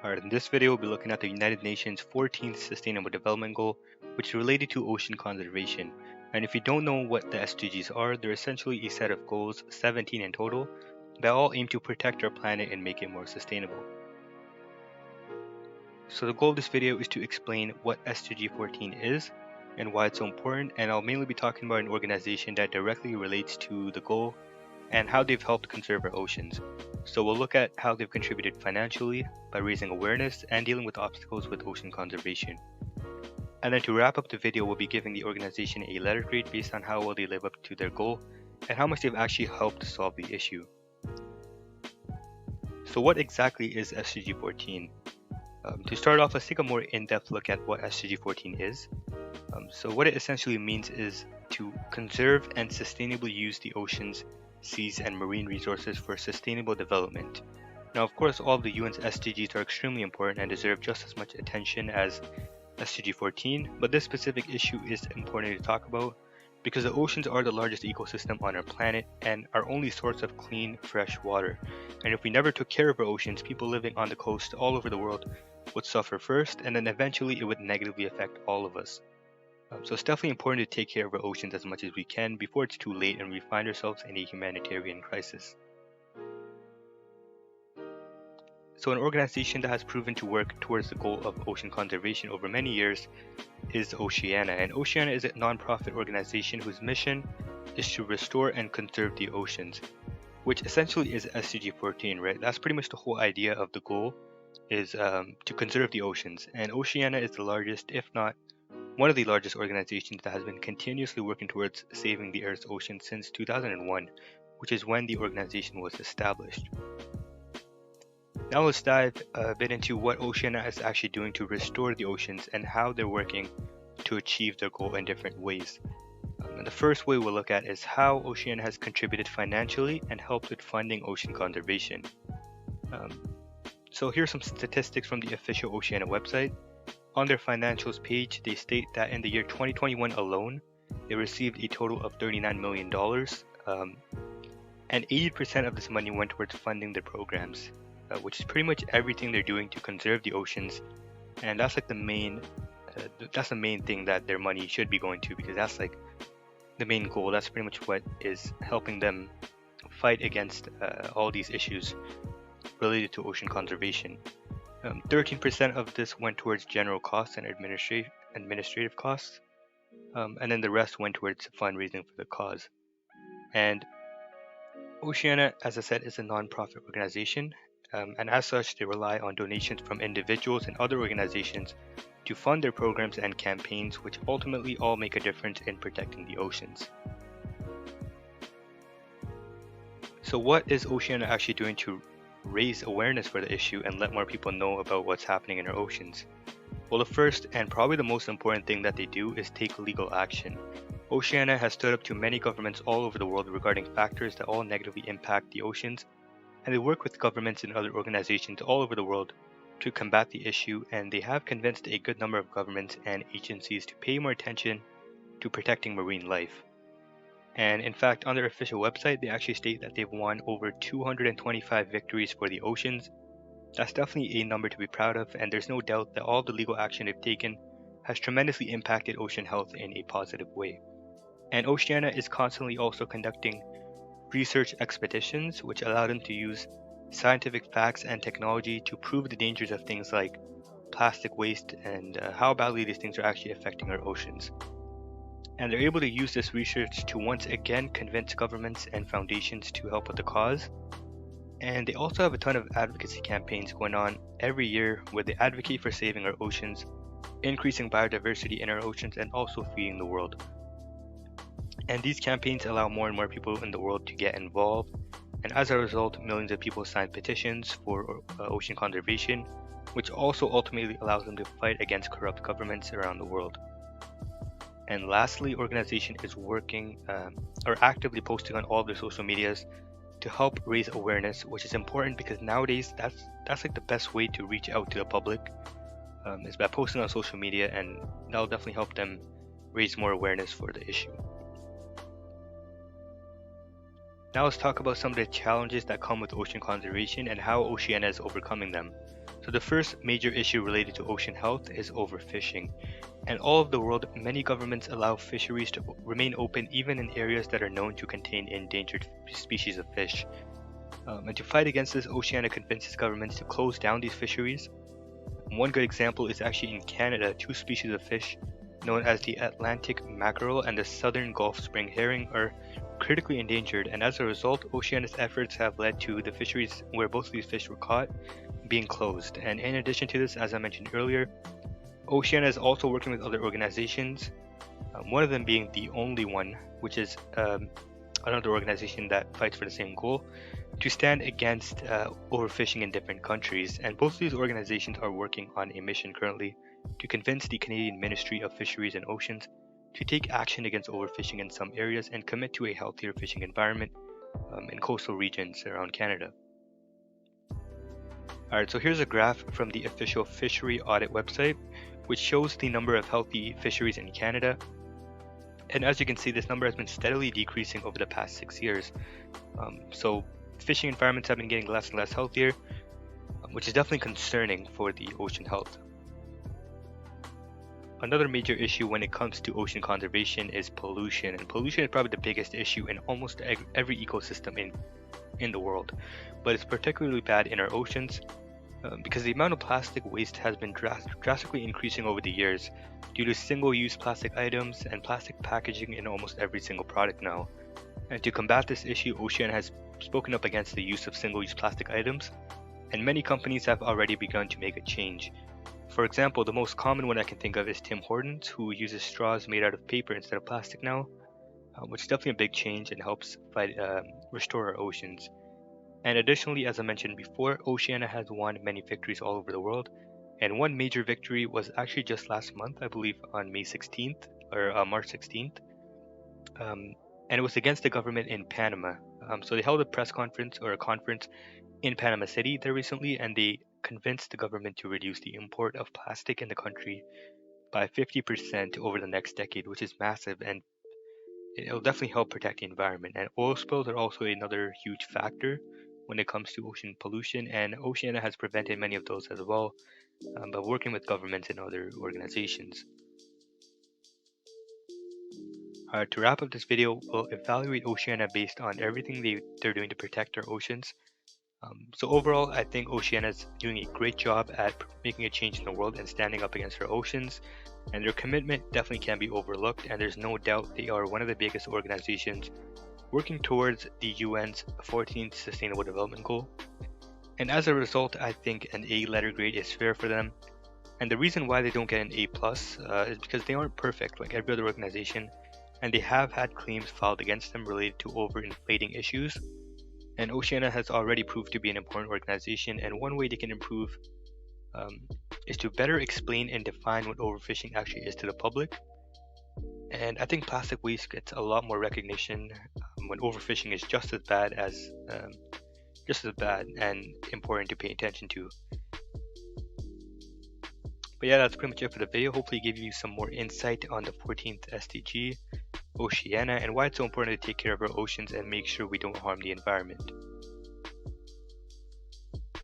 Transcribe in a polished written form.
Alright, in this video we'll be looking at the United Nations 14th Sustainable Development Goal, which is related to ocean conservation. And if you don't know what the SDGs are, they're essentially a set of goals, 17 in total, that all aim to protect our planet and make it more sustainable. So the goal of this video is to explain what SDG 14 is and why it's so important, and I'll mainly be talking about an organization that directly relates to the goal and how they've helped conserve our oceans. So we'll look at how they've contributed financially by raising awareness and dealing with obstacles with ocean conservation. And then to wrap up the video, we'll be giving the organization a letter grade based on how well they live up to their goal and how much they've actually helped solve the issue. So what exactly is SDG 14? To start off, let's take a more in-depth look at what SDG 14 is. So what it essentially means is to conserve and sustainably use the oceans, seas, and marine resources for sustainable development. Now, of course, all of the UN's SDGs are extremely important and deserve just as much attention as SDG 14, but this specific issue is important to talk about because the oceans are the largest ecosystem on our planet and our only source of clean, fresh water. And if we never took care of our oceans, people living on the coast all over the world would suffer first, and then eventually it would negatively affect all of us. So it's definitely important to take care of our oceans as much as we can before it's too late and we find ourselves in a humanitarian crisis. So an organization that has proven to work towards the goal of ocean conservation over many years is Oceana. And Oceana is a non-profit organization whose mission is to restore and conserve the oceans, which essentially is SDG 14, right? That's pretty much the whole idea of the goal, is to conserve the oceans. And Oceana is the largest, if not one of the largest organizations that has been continuously working towards saving the Earth's oceans since 2001, which is when the organization was established. Now let's dive a bit into what Oceana is actually doing to restore the oceans and how they're working to achieve their goal in different ways. And the first way we'll look at is how Oceana has contributed financially and helped with funding ocean conservation. So here's some statistics from the official Oceana website. On their financials page, they state that in the year 2021 alone, they received a total of $39 million, and 80% of this money went towards funding their programs, which is pretty much everything they're doing to conserve the oceans. And that's like the main thing that their money should be going to, because that's like the main goal. That's pretty much what is helping them fight against all these issues related to ocean conservation. 13% of this went towards general costs and administrative costs, and then the rest went towards fundraising for the cause. And Oceana, as I said, is a non-profit organization, and as such, they rely on donations from individuals and other organizations to fund their programs and campaigns, which ultimately all make a difference in protecting the oceans. So what is Oceana actually doing to raise awareness for the issue and let more people know about what's happening in our oceans? Well, the first and probably the most important thing that they do is take legal action. Oceana has stood up to many governments all over the world regarding factors that all negatively impact the oceans, and they work with governments and other organizations all over the world to combat the issue, and they have convinced a good number of governments and agencies to pay more attention to protecting marine life. And in fact, on their official website, they actually state that they've won over 225 victories for the oceans. That's definitely a number to be proud of, and there's no doubt that all the legal action they've taken has tremendously impacted ocean health in a positive way. And Oceana is constantly also conducting research expeditions, which allow them to use scientific facts and technology to prove the dangers of things like plastic waste and how badly these things are actually affecting our oceans. And they're able to use this research to once again convince governments and foundations to help with the cause. And they also have a ton of advocacy campaigns going on every year where they advocate for saving our oceans, increasing biodiversity in our oceans, and also feeding the world. And these campaigns allow more and more people in the world to get involved, and as a result, millions of people sign petitions for ocean conservation, which also ultimately allows them to fight against corrupt governments around the world. And lastly, organization is working or actively posting on all of their social medias to help raise awareness, which is important because nowadays that's like the best way to reach out to the public, is by posting on social media, and that'll definitely help them raise more awareness for the issue. Now let's talk about some of the challenges that come with ocean conservation and how Oceana is overcoming them. So the first major issue related to ocean health is overfishing. And all over the world, many governments allow fisheries to remain open even in areas that are known to contain endangered species of fish. And to fight against this, Oceana convinces governments to close down these fisheries. One good example is actually in Canada, two species of fish known as the Atlantic mackerel and the southern Gulf spring herring are critically endangered, and as a result, Oceana's efforts have led to the fisheries where both of these fish were caught being closed. And in addition to this, as I mentioned earlier, Oceana is also working with other organizations, one of them being The Only One, which is another organization that fights for the same goal, to stand against overfishing in different countries. And both of these organizations are working on a mission currently to convince the Canadian Ministry of Fisheries and Oceans to take action against overfishing in some areas and commit to a healthier fishing environment in coastal regions around Canada. Alright, so here's a graph from the official fishery audit website, which shows the number of healthy fisheries in Canada. And as you can see, this number has been steadily decreasing over the past 6 years. So fishing environments have been getting less and less healthier, which is definitely concerning for the ocean health. Another major issue when it comes to ocean conservation is pollution, and pollution is probably the biggest issue in almost every ecosystem in the world, but it's particularly bad in our oceans because the amount of plastic waste has been drastically increasing over the years due to single-use plastic items and plastic packaging in almost every single product now. And to combat this issue, Oceana has spoken up against the use of single-use plastic items, and many companies have already begun to make a change. For example, the most common one I can think of is Tim Hortons, who uses straws made out of paper instead of plastic now, which is definitely a big change and helps restore our oceans. And additionally, as I mentioned before, Oceana has won many victories all over the world, and one major victory was actually just last month, I believe on May 16th or March 16th, and it was against the government in Panama. So they held a press conference or a conference in Panama City there recently, and they convinced the government to reduce the import of plastic in the country by 50% over the next decade, which is massive, and it'll definitely help protect the environment. And oil spills are also another huge factor when it comes to ocean pollution, and Oceana has prevented many of those as well by working with governments and other organizations. To wrap up this video, we'll evaluate Oceana based on everything they're doing to protect our oceans. So overall, I think Oceana is doing a great job at making a change in the world and standing up against our oceans, and their commitment definitely can't be overlooked, and there's no doubt they are one of the biggest organizations working towards the UN's 14th Sustainable Development Goal. And as a result, I think an A letter grade is fair for them. And the reason why they don't get an A plus is because they aren't perfect like every other organization, and they have had claims filed against them related to overinflating issues. And Oceana has already proved to be an important organization, and one way they can improve is to better explain and define what overfishing actually is to the public. And I think plastic waste gets a lot more recognition when overfishing is just as bad and important to pay attention to. But yeah, that's pretty much it for the video. Hopefully it gave you some more insight on the 14th SDG, Oceana, and why it's so important to take care of our oceans and make sure we don't harm the environment.